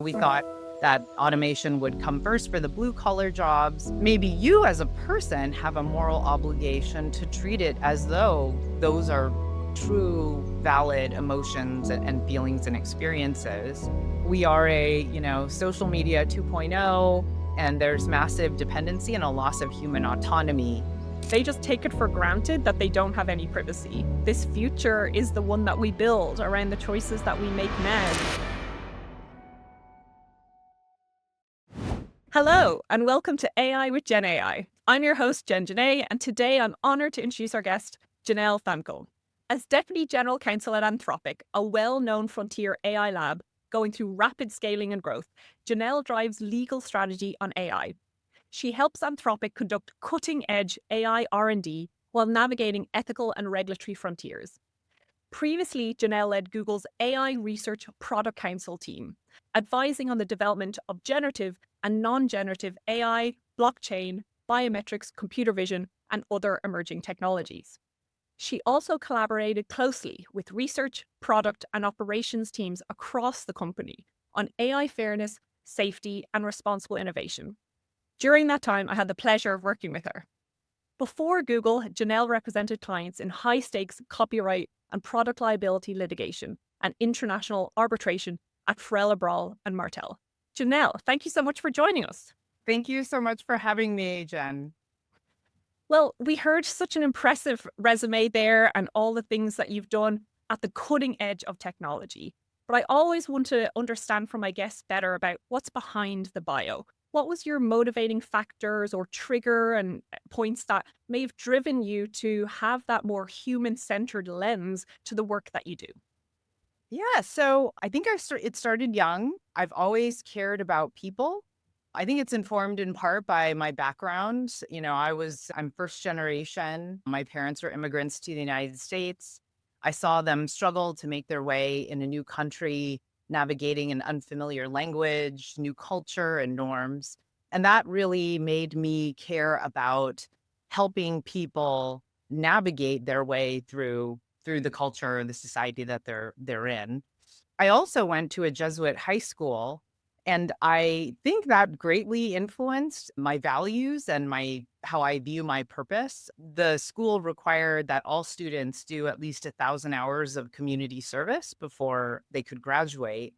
We thought that automation would come first for the blue collar jobs. Maybe you as a person have a moral obligation to treat it as though those are true, valid emotions and feelings and experiences. We are social media 2.0, and there's massive dependency and a loss of human autonomy. They just take it for granted that they don't have any privacy. This future is the one that we build around the choices that we make now. Hello, and welcome to AI with Gen AI. I'm your host, Jen Gennai, and today I'm honored to introduce our guest, Janel Thamkul. As Deputy General Counsel at Anthropic, a well-known frontier AI lab going through rapid scaling and growth, Janel drives legal strategy on AI. She helps Anthropic conduct cutting-edge AI R&D while navigating ethical and regulatory frontiers. Previously, Janel led Google's AI Research Product Council team, advising on the development of generative and non-generative AI, blockchain, biometrics, computer vision, and other emerging technologies. She also collaborated closely with research, product, and operations teams across the company on AI fairness, safety, and responsible innovation. During that time, I had the pleasure of working with her. Before Google, Janel represented clients in high-stakes copyright and product liability litigation and international arbitration at Farella Brawl and Martel. Janel, thank you so much for joining us. Thank you so much for having me, Jen. Well, we heard such an impressive resume there and all the things that you've done at the cutting edge of technology. But I always want to understand from my guests better about what's behind the bio. What was your motivating factors or trigger and points that may have driven you to have that more human-centered lens to the work that you do? Yeah, so I think it started young. I've always cared about people. I think it's informed in part by my background. I'm first generation. My parents were immigrants to the United States. I saw them struggle to make their way in a new country, navigating an unfamiliar language, new culture and norms. And that really made me care about helping people navigate their way through the culture and the society that they're in. I also went to a Jesuit high school, and I think that greatly influenced my values and how I view my purpose. The school required that all students do at least 1,000 hours of community service before they could graduate.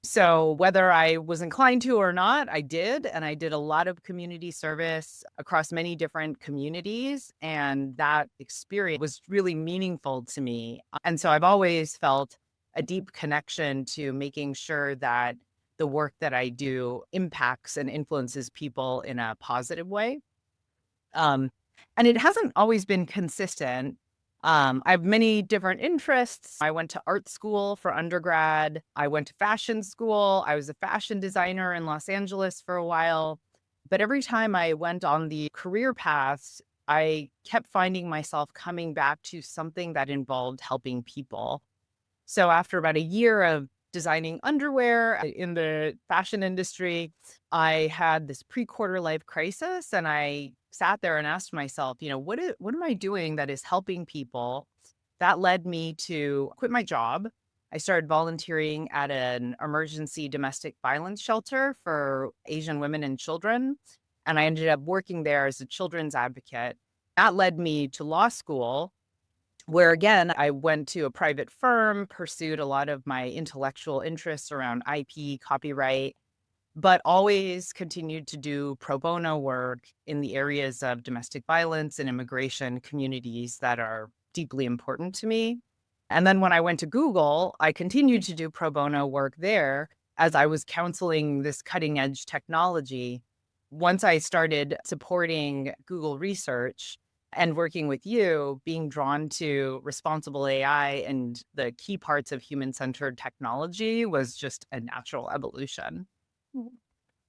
So whether I was inclined to or not, I did. And I did a lot of community service across many different communities. And that experience was really meaningful to me. And so I've always felt a deep connection to making sure that the work that I do impacts and influences people in a positive way. And it hasn't always been consistent. I have many different interests. I went to art school for undergrad. I went to fashion school. I was a fashion designer in Los Angeles for a while. But every time I went on the career paths, I kept finding myself coming back to something that involved helping people. So after about a year of designing underwear in the fashion industry, I had this pre-quarter life crisis, and I sat there and asked myself, what am I doing that is helping people? That led me to quit my job. I started volunteering at an emergency domestic violence shelter for Asian women and children, and I ended up working there as a children's advocate. That led me to law school, where again, I went to a private firm, pursued a lot of my intellectual interests around IP, copyright, but always continued to do pro bono work in the areas of domestic violence and immigration communities that are deeply important to me. And then when I went to Google, I continued to do pro bono work there as I was counseling this cutting edge technology. Once I started supporting Google research and working with you, being drawn to responsible AI and the key parts of human-centered technology was just a natural evolution.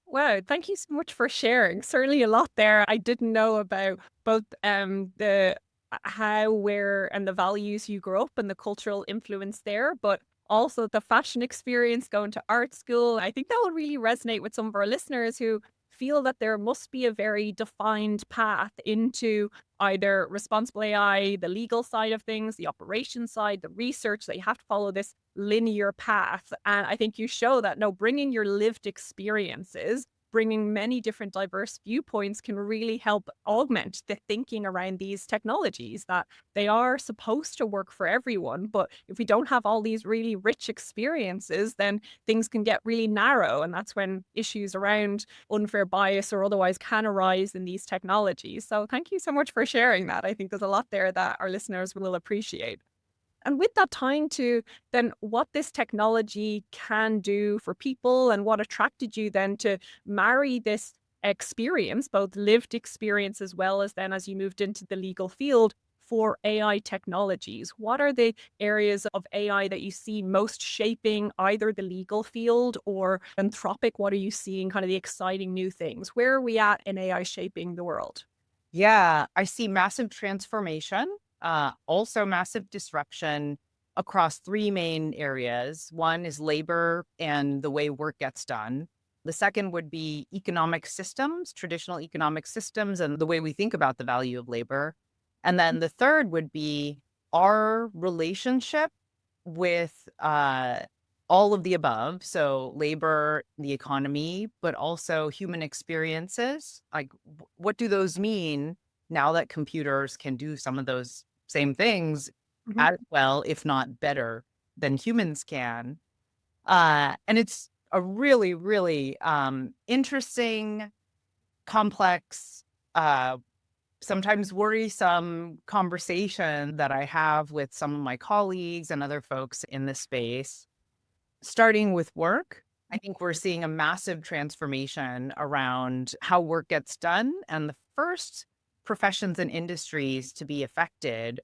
Wow, thank you so much for sharing. Certainly a lot there. I didn't know about both the how, where, and the values you grew up and the cultural influence there, but also the fashion experience, going to art school. I think that will really resonate with some of our listeners who feel that there must be a very defined path into either responsible AI, the legal side of things, the operation side, the research, that you have to follow this linear path. And I think you show that no, bringing your lived experiences, bringing many different diverse viewpoints can really help augment the thinking around these technologies, that they are supposed to work for everyone. But if we don't have all these really rich experiences, then things can get really narrow. And that's when issues around unfair bias or otherwise can arise in these technologies. So thank you so much for sharing that. I think there's a lot there that our listeners will appreciate. And with that tying to then what this technology can do for people and what attracted you then to marry this experience, both lived experience as well as then as you moved into the legal field for AI technologies. What are the areas of AI that you see most shaping either the legal field or Anthropic? What are you seeing kind of the exciting new things? Where are we at in AI shaping the world? Yeah, I see massive transformation, also massive disruption across three main areas. One is labor and the way work gets done. The second would be economic systems, traditional economic systems, and the way we think about the value of labor. And then the third would be our relationship with all of the above. So labor, the economy, but also human experiences. Like, what do those mean now that computers can do some of those same things Mhm. as well, if not better than humans can? And it's a really, really interesting, complex, sometimes worrisome conversation that I have with some of my colleagues and other folks in this space. Starting with work, I think we're seeing a massive transformation around how work gets done. And the first professions and industries to be affected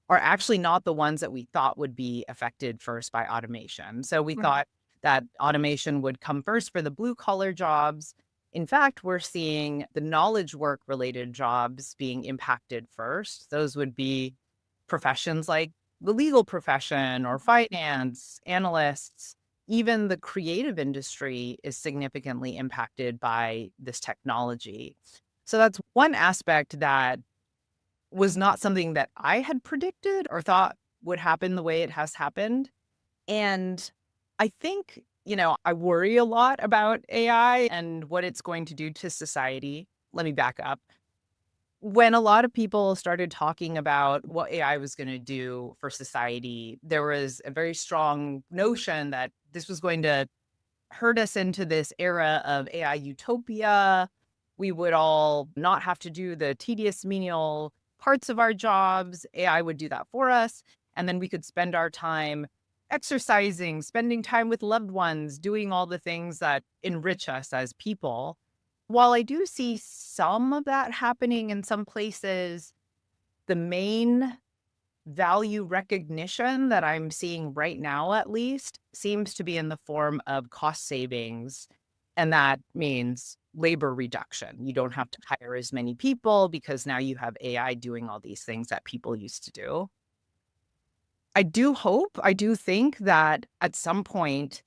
are actually not the ones that we thought would be affected first by automation. So we Right. thought that automation would come first for the blue collar jobs. In fact, we're seeing the knowledge work related jobs being impacted first. Those would be professions like the legal profession or finance, analysts. Even the creative industry is significantly impacted by this technology. So that's one aspect that was not something that I had predicted or thought would happen the way it has happened. And I think, I worry a lot about AI and what it's going to do to society. Let me back up. When a lot of people started talking about what AI was going to do for society, there was a very strong notion that this was going to herd us into this era of AI utopia. We would all not have to do the tedious menial parts of our jobs. AI would do that for us. And then we could spend our time exercising, spending time with loved ones, doing all the things that enrich us as people. While I do see some of that happening in some places, the main value recognition that I'm seeing right now, at least, seems to be in the form of cost savings. And that means labor reduction. You don't have to hire as many people because now you have AI doing all these things that people used to do. I do think that at some point,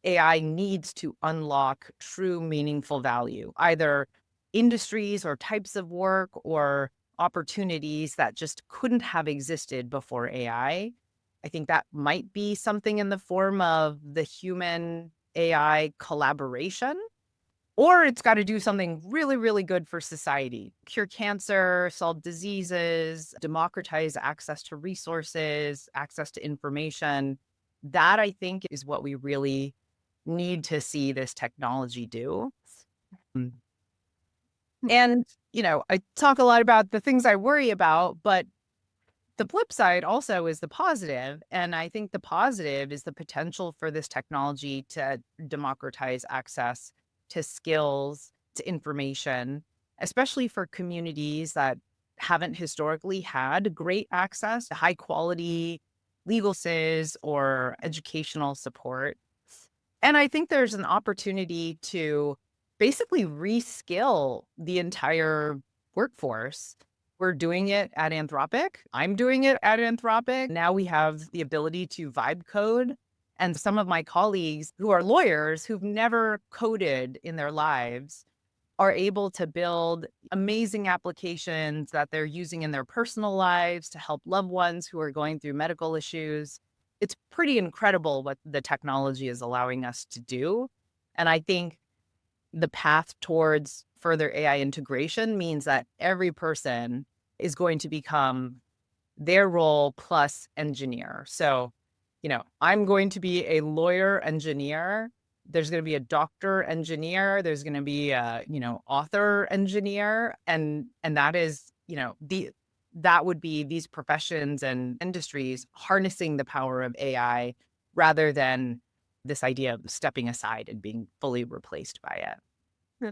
AI needs to unlock true meaningful value, either industries or types of work or opportunities that just couldn't have existed before I think that might be something in the form of the human AI collaboration, or it's got to do something really, really good for society, cure cancer, solve diseases, democratize access to resources, access to information. That I think is what we really need to see this technology do. Mm. And, I talk a lot about the things I worry about, but the flip side also is the positive. And I think the positive is the potential for this technology to democratize access to skills, to information, especially for communities that haven't historically had great access to high quality legal services or educational support. And I think there's an opportunity to basically reskill the entire workforce. We're doing it at Anthropic. I'm doing it at Anthropic. Now we have the ability to vibe code. And some of my colleagues who are lawyers who've never coded in their lives are able to build amazing applications that they're using in their personal lives to help loved ones who are going through medical issues. It's pretty incredible what the technology is allowing us to do. And I think the path towards further AI integration means that every person is going to become their role plus engineer. So, I'm going to be a lawyer engineer. There's going to be a doctor engineer. There's going to be a, author engineer. And that is, that would be these professions and industries harnessing the power of AI rather than this idea of stepping aside and being fully replaced by it. Yeah.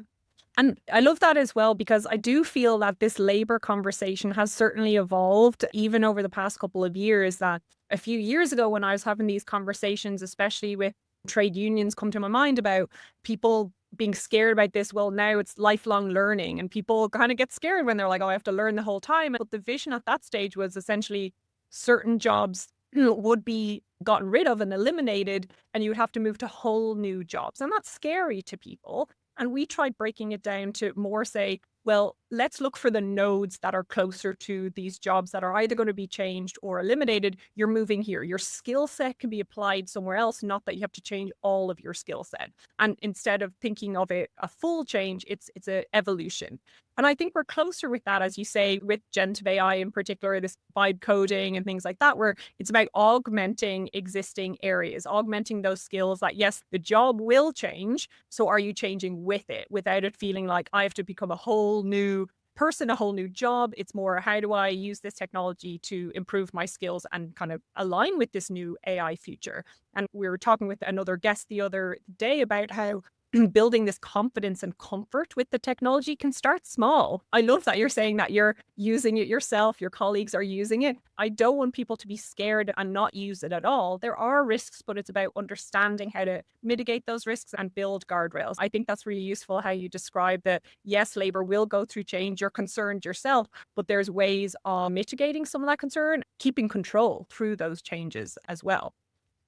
And I love that as well, because I do feel that this labor conversation has certainly evolved even over the past couple of years. That a few years ago, when I was having these conversations, especially with trade unions, come to my mind about people being scared about this. Well, now it's lifelong learning, and people kind of get scared when they're like, oh, I have to learn the whole time. But the vision at that stage was essentially certain jobs would be gotten rid of and eliminated, and you would have to move to whole new jobs. And that's scary to people. And we tried breaking it down to more say, well, let's look for the nodes that are closer to these jobs that are either going to be changed or eliminated. You're moving here. Your skill set can be applied somewhere else, not that you have to change all of your skill set. And instead of thinking of it a full change, it's an evolution. And I think we're closer with that, as you say, with generative AI in particular, this vibe coding and things like that, where it's about augmenting existing areas, augmenting those skills that, yes, the job will change. So are you changing with it without it feeling like I have to become a whole new person, a whole new job? It's more, how do I use this technology to improve my skills and kind of align with this new AI future? And we were talking with another guest the other day about how building this confidence and comfort with the technology can start small. I love that you're saying that you're using it yourself, your colleagues are using it. I don't want people to be scared and not use it at all. There are risks, but it's about understanding how to mitigate those risks and build guardrails. I think that's really useful how you describe that, yes, labor will go through change. You're concerned yourself, but there's ways of mitigating some of that concern, keeping control through those changes as well.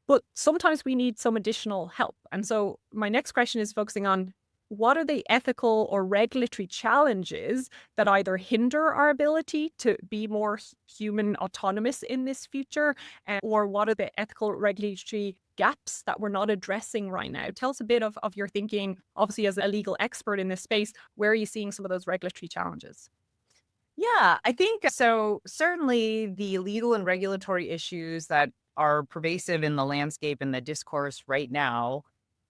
But sometimes we need some additional help. And so my next question is focusing on, what are the ethical or regulatory challenges that either hinder our ability to be more human autonomous in this future? Or what are the ethical regulatory gaps that we're not addressing right now? Tell us a bit of your thinking, obviously as a legal expert in this space. Where are you seeing some of those regulatory challenges? Yeah, I think so. Certainly, the legal and regulatory issues that are pervasive in the landscape and the discourse right now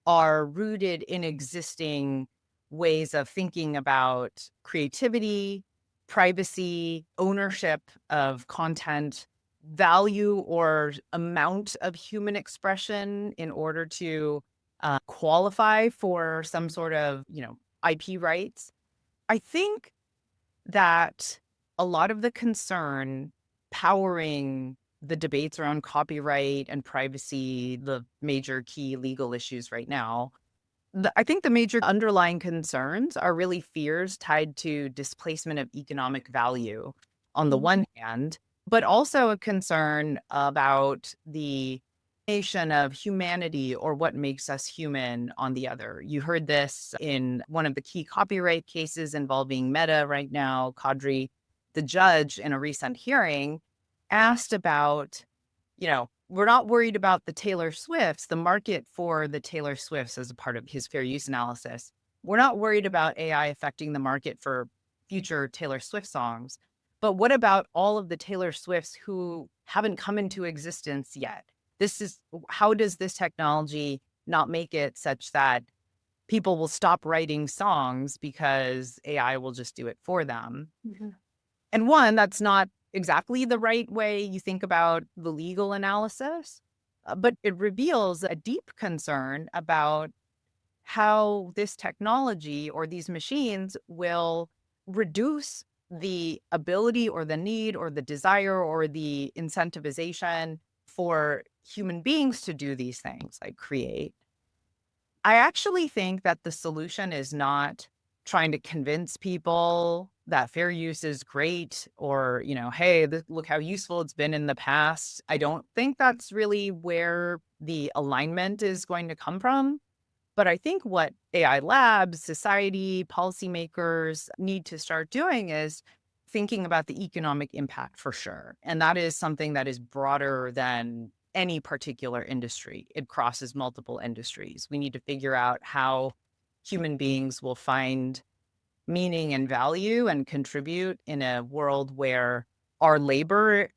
are rooted in existing ways of thinking about creativity, privacy, ownership of content, value or amount of human expression in order to qualify for some sort of, IP rights. I think that a lot of the concern powering the debates around copyright and privacy, the major key legal issues right now, I think the major underlying concerns are really fears tied to displacement of economic value on the one hand, but also a concern about the nation of humanity or what makes us human on the other. You heard this in one of the key copyright cases involving Meta right now. Kadri, the judge in a recent hearing, asked about, we're not worried about the Taylor Swifts, the market for the Taylor Swifts as a part of his fair use analysis. We're not worried about AI affecting the market for future Taylor Swift songs. But what about all of the Taylor Swifts who haven't come into existence yet? How does this technology not make it such that people will stop writing songs because AI will just do it for them? Mhm. And one, that's not exactly the right way you think about the legal analysis, but it reveals a deep concern about how this technology or these machines will reduce the ability or the need or the desire or the incentivization for human beings to do these things like create. I actually think that the solution is not trying to convince people that fair use is great or, hey, look how useful it's been in the past. I don't think that's really where the alignment is going to come from. But I think what AI labs, society, policymakers need to start doing is thinking about the economic impact for sure. And that is something that is broader than any particular industry. It crosses multiple industries. We need to figure out how human beings will find meaning and value and contribute in a world where our labor,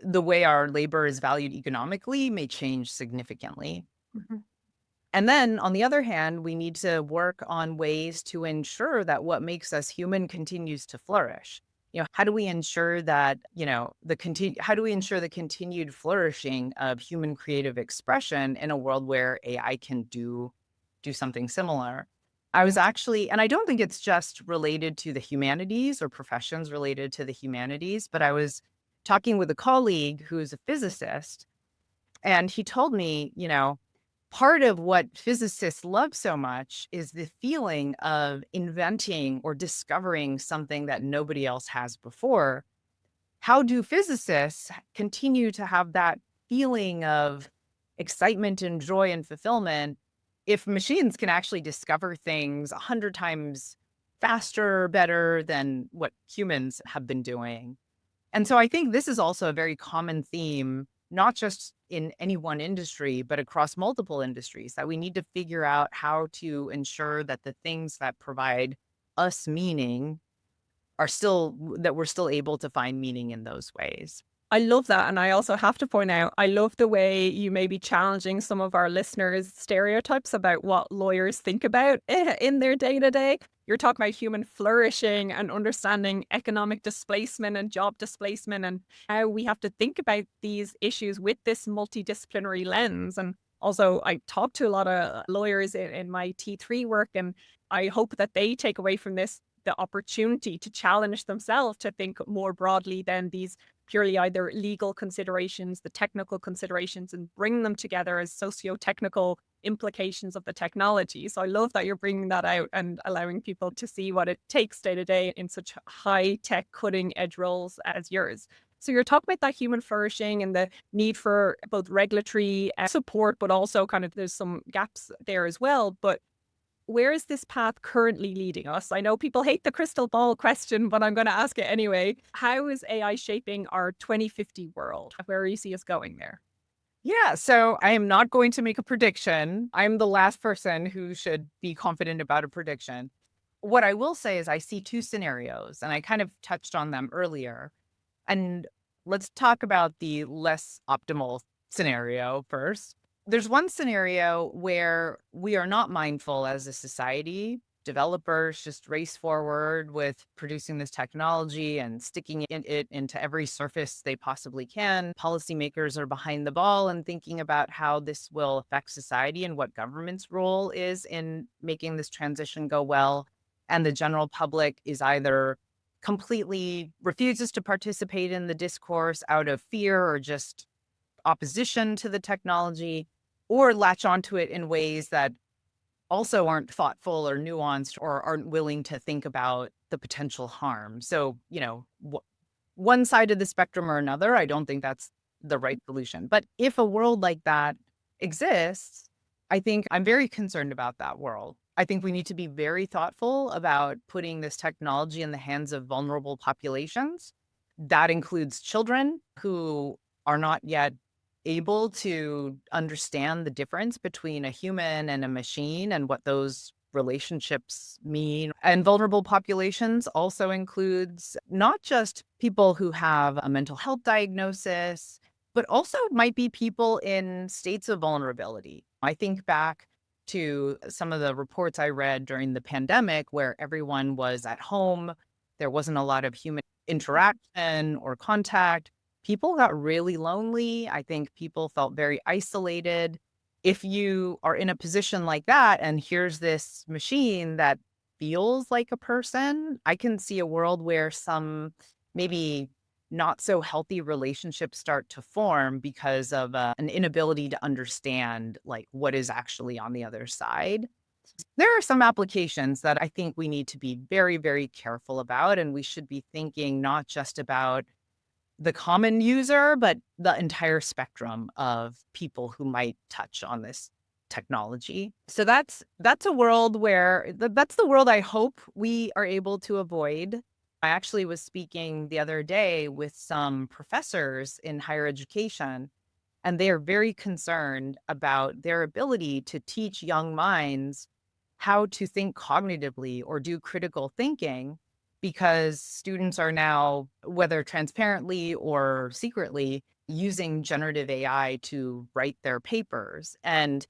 the way our labor is valued economically, may change significantly. Mhm. And then on the other hand, we need to work on ways to ensure that what makes us human continues to flourish. How do we ensure that, how do we ensure the continued flourishing of human creative expression in a world where AI can do something similar? I was actually, and I don't think it's just related to the humanities or professions related to the humanities, but I was talking with a colleague who's a physicist, and he told me, part of what physicists love so much is the feeling of inventing or discovering something that nobody else has before. How do physicists continue to have that feeling of excitement and joy and fulfillment if machines can actually discover things 100 times faster, better than what humans have been doing? And so I think this is also a very common theme, not just in any one industry, but across multiple industries, that we need to figure out how to ensure that the things that provide us meaning that we're still able to find meaning in those ways. I love that. And I also have to point out, I love the way you may be challenging some of our listeners' stereotypes about what lawyers think about in their day to day. You're talking about human flourishing and understanding economic displacement and job displacement, and how we have to think about these issues with this multidisciplinary lens. And also, I talk to a lot of lawyers in my T3 work, and I hope that they take away from this the opportunity to challenge themselves to think more broadly than these purely either legal considerations, the technical considerations, and bring them together as socio-technical implications of the technology. So I love that you're bringing that out and allowing people to see what it takes day to day in such high tech, cutting edge roles as yours. So you're talking about that human flourishing and the need for both regulatory support, but also kind of there's some gaps there as well. But where is this path currently leading us? I know people hate the crystal ball question, but I'm going to ask it anyway. How is AI shaping our 2050 world? Where do you see us going there? Yeah, so I am not going to make a prediction. I'm the last person who should be confident about a prediction. What I will say is I see two scenarios, and I kind of touched on them earlier. And let's talk about the less optimal scenario first. There's one scenario where we are not mindful as a society. Developers just race forward with producing this technology and sticking it into every surface they possibly can. Policymakers are behind the ball and thinking about how this will affect society and what government's role is in making this transition go well. And the general public is either completely refuses to participate in the discourse out of fear or just opposition to the technology, or latch onto it in ways that also aren't thoughtful or nuanced or aren't willing to think about the potential harm. So, one side of the spectrum or another, I don't think that's the right solution. But if a world like that exists, I think I'm very concerned about that world. I think we need to be very thoughtful about putting this technology in the hands of vulnerable populations. That includes children who are not yet able to understand the difference between a human and a machine and what those relationships mean. And vulnerable populations also includes not just people who have a mental health diagnosis, but also might be people in states of vulnerability. I think back to some of the reports I read during the pandemic where everyone was at home. There wasn't a lot of human interaction or contact. People got really lonely. I think people felt very isolated. If you are in a position like that and here's this machine that feels like a person, I can see a world where some maybe not so healthy relationships start to form because of an inability to understand like what is actually on the other side. There are some applications that I think we need to be very, very careful about, and we should be thinking not just about the common user, but the entire spectrum of people who might touch on this technology. So that's a world where that's the world I hope we are able to avoid. I actually was speaking the other day with some professors in higher education, and they are very concerned about their ability to teach young minds how to think cognitively or do critical thinking because students are now, whether transparently or secretly, using generative AI to write their papers. And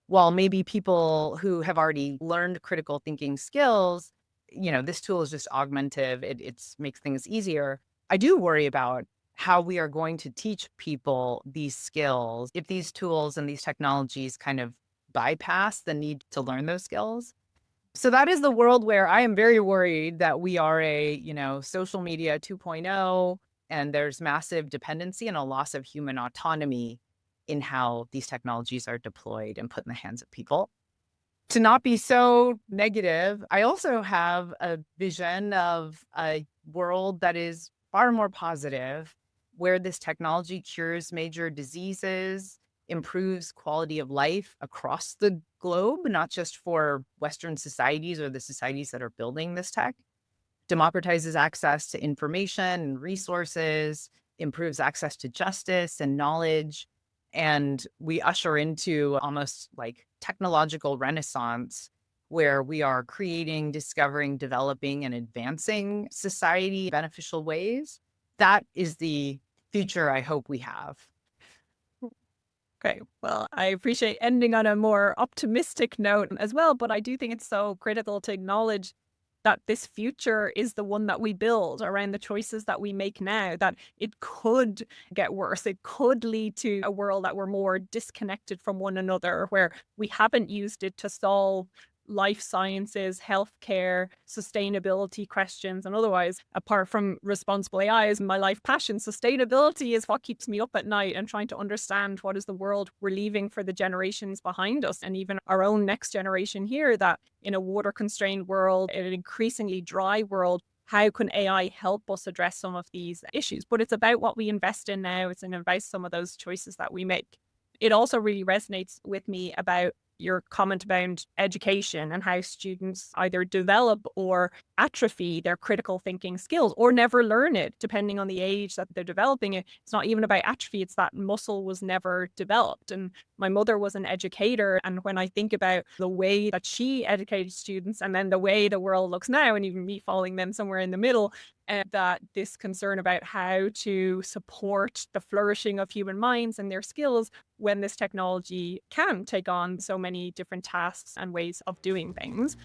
while maybe people who have already learned critical thinking skills, this tool is just augmentative. It's makes things easier. I do worry about how we are going to teach people these skills if these tools and these technologies kind of bypass the need to learn those skills. So that is the world where I am very worried that we are social media 2.0, and there's massive dependency and a loss of human autonomy in how these technologies are deployed and put in the hands of people. To not be so negative, I also have a vision of a world that is far more positive, where this technology cures major diseases, improves quality of life across the globe, not just for Western societies or the societies that are building this tech, democratizes access to information and resources, improves access to justice and knowledge. And we usher into almost like technological renaissance where we are creating, discovering, developing, and advancing society in beneficial ways. That is the future I hope we have. Okay, well, I appreciate ending on a more optimistic note as well, but I do think it's so critical to acknowledge that this future is the one that we build around the choices that we make now, that it could get worse. It could lead to a world that we're more disconnected from one another, where we haven't used it to solve life sciences, healthcare, sustainability questions, and otherwise, apart from responsible AI is my life passion. Sustainability is what keeps me up at night and trying to understand what is the world we're leaving for the generations behind us and even our own next generation here, that in a water constrained world, in an increasingly dry world, how can AI help us address some of these issues? But it's about what we invest in now. It's about some of those choices that we make. It also really resonates with me about your comment about education and how students either develop or atrophy their critical thinking skills or never learn it, depending on the age that they're developing it. It's not even about atrophy, it's that muscle was never developed. And my mother was an educator. And when I think about the way that she educated students and then the way the world looks now, and even me following them somewhere in the middle, that this concern about how to support the flourishing of human minds and their skills when this technology can take on so many different tasks and ways of doing things.